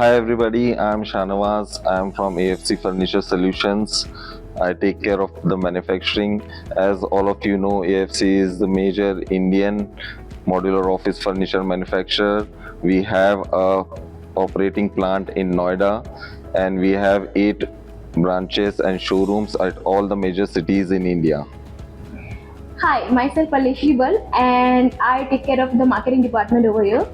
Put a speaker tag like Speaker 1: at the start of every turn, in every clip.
Speaker 1: Hi everybody, I'm Shanawaz. I'm from AFC Furniture Solutions. I take care of the manufacturing. As all of you know, AFC is the major Indian modular office furniture manufacturer. We have a operating plant in Noida and we have 8 branches and showrooms at all the major cities in India.
Speaker 2: Hi, myself Alishi Bal and I take care of the marketing department over here.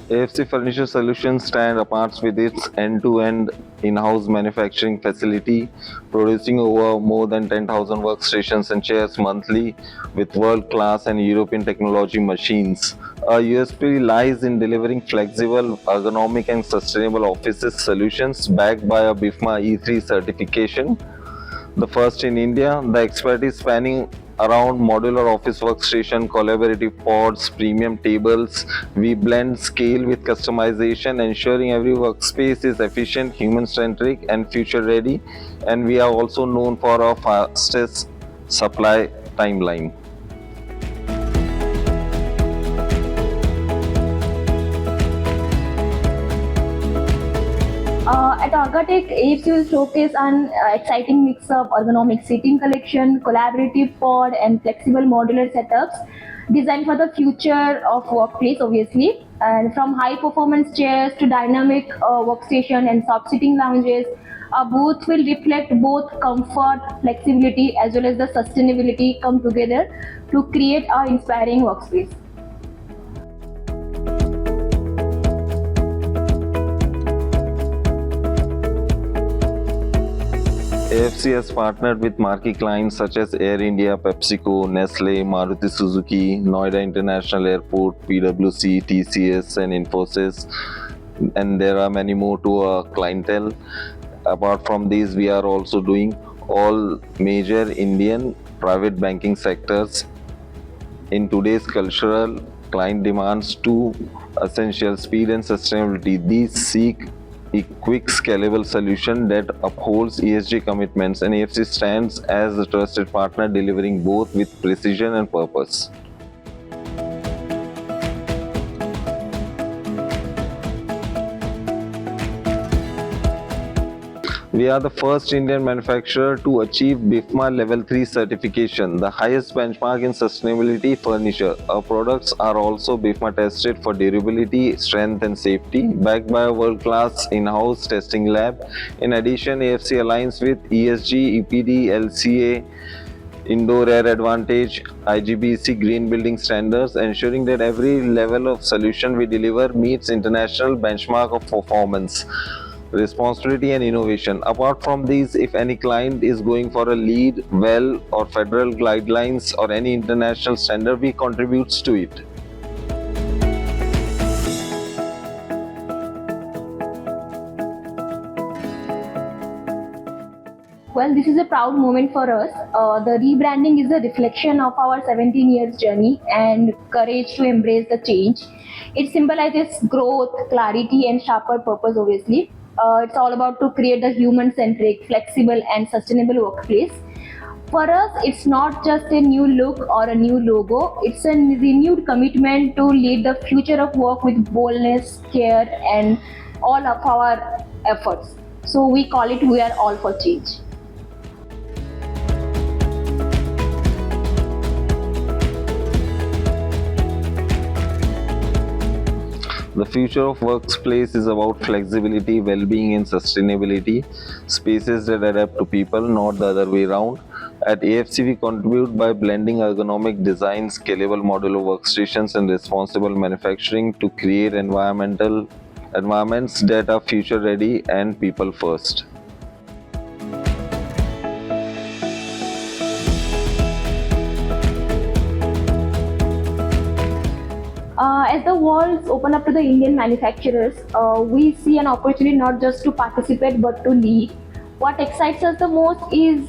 Speaker 1: AFC Furniture Solutions stand apart with its end-to-end in-house manufacturing facility, producing over more than 10,000 workstations and chairs monthly with world-class and European technology machines. Our USP lies in delivering flexible, ergonomic and sustainable offices solutions backed by a BIFMA E3 certification, the first in India. The expertise spanning around modular office workstation, collaborative pods, premium tables. We blend scale with customization, ensuring every workspace is efficient, human-centric, and future-ready. And we are also known for our fastest supply timeline.
Speaker 2: At Orgatech, AFC will showcase an exciting mix of ergonomic seating collection, collaborative pod, and flexible modular setups designed for the future of workplace, obviously. And from high performance chairs to dynamic workstation and soft sitting lounges, our booth will reflect both comfort, flexibility, as well as the sustainability come together to create an inspiring workspace.
Speaker 1: AFC has partnered with marquee clients such as Air India, PepsiCo, Nestle, Maruti Suzuki, Noida International Airport, PwC, TCS, and Infosys. And there are many more to our clientele. Apart from these, we are also doing all major Indian private banking sectors. In today's cultural client demands two essential: speed and sustainability. These seek a quick scalable solution that upholds ESG commitments, and AFC stands as a trusted partner delivering both with precision and purpose. We are the first Indian manufacturer to achieve BIFMA Level 3 certification, the highest benchmark in sustainability furniture. Our products are also BIFMA tested for durability, strength and safety, backed by a world-class in-house testing lab. In addition, AFC aligns with ESG, EPD, LCA, Indoor Air Advantage, IGBC green building standards, ensuring that every level of solution we deliver meets international benchmark of performance, responsibility and innovation. Apart from these, if any client is going for a LEED, WELL or federal guidelines or any international standard, we contributes to it.
Speaker 2: Well, this is a proud moment for us. The rebranding is a reflection of our 17 years journey and courage to embrace the change. It symbolizes growth, clarity, and sharper purpose, obviously. It's all about to create the human-centric, flexible, and sustainable workplace. For us, it's not just a new look or a new logo, it's a renewed commitment to lead the future of work with boldness, care, and all of our efforts. So we call it We Are All for Change.
Speaker 1: The future of workplace is about flexibility, well-being and sustainability, spaces that adapt to people, not the other way around. At AFC, we contribute by blending ergonomic design, scalable modular workstations and responsible manufacturing to create environments that are future-ready and people-first.
Speaker 2: As the world open up to the Indian manufacturers, we see an opportunity not just to participate but to lead. What excites us the most is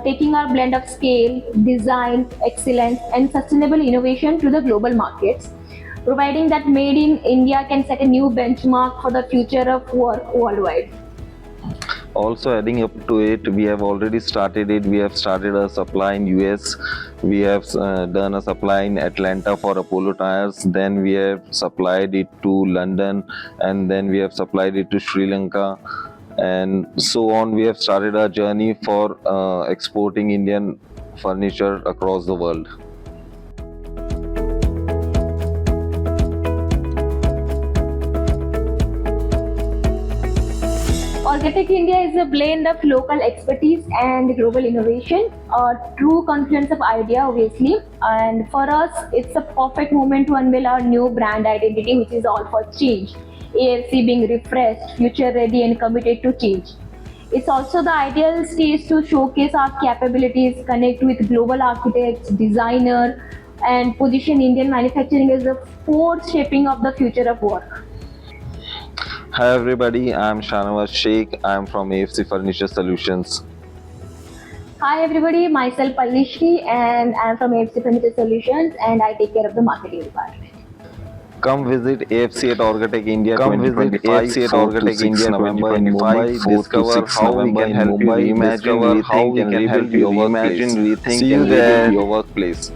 Speaker 2: taking our blend of scale, design, excellence, and sustainable innovation to the global markets, providing that Made in India can set a new benchmark for the future of work worldwide.
Speaker 1: Also adding up to it, we have already started it. We have started a supply in US. We have done a supply in Atlanta for Apollo tires. Then we have supplied it to London, and then we have supplied it to Sri Lanka, and so on. We have started our journey for exporting Indian furniture across the world.
Speaker 2: Orgatec India is a blend of local expertise and global innovation, a true confluence of idea, obviously. And for us, it's a perfect moment to unveil our new brand identity, which is all for change. AFC being refreshed, future ready, and committed to change. It's also the ideal stage to showcase our capabilities, connect with global architects, designer, and position Indian manufacturing as the force shaping of the future of work.
Speaker 1: Hi everybody, I'm Shanawaz Sheikh. I'm from AFC Furniture Solutions.
Speaker 2: Hi everybody, myself Pallishri and I'm from AFC Furniture Solutions and I take care of the marketing department.
Speaker 1: Come visit AFC at Orgatec India.
Speaker 3: Come visit
Speaker 1: 2025,
Speaker 3: AFC at
Speaker 1: 4 to
Speaker 3: Orgatec
Speaker 1: 6
Speaker 3: India
Speaker 1: November in
Speaker 3: 2025,
Speaker 1: Mumbai.
Speaker 3: 4 to
Speaker 1: Discover
Speaker 3: 6
Speaker 1: how we
Speaker 3: November
Speaker 1: can
Speaker 3: in
Speaker 1: help you
Speaker 3: Mumbai.
Speaker 1: reimagine,
Speaker 3: Discover how
Speaker 1: rethink,
Speaker 3: we
Speaker 1: and
Speaker 3: can help
Speaker 1: rebuild
Speaker 3: you
Speaker 1: your
Speaker 3: reimagine,
Speaker 1: workplace.
Speaker 3: rethink,
Speaker 1: See you
Speaker 3: and
Speaker 1: there.
Speaker 3: rebuild your workplace.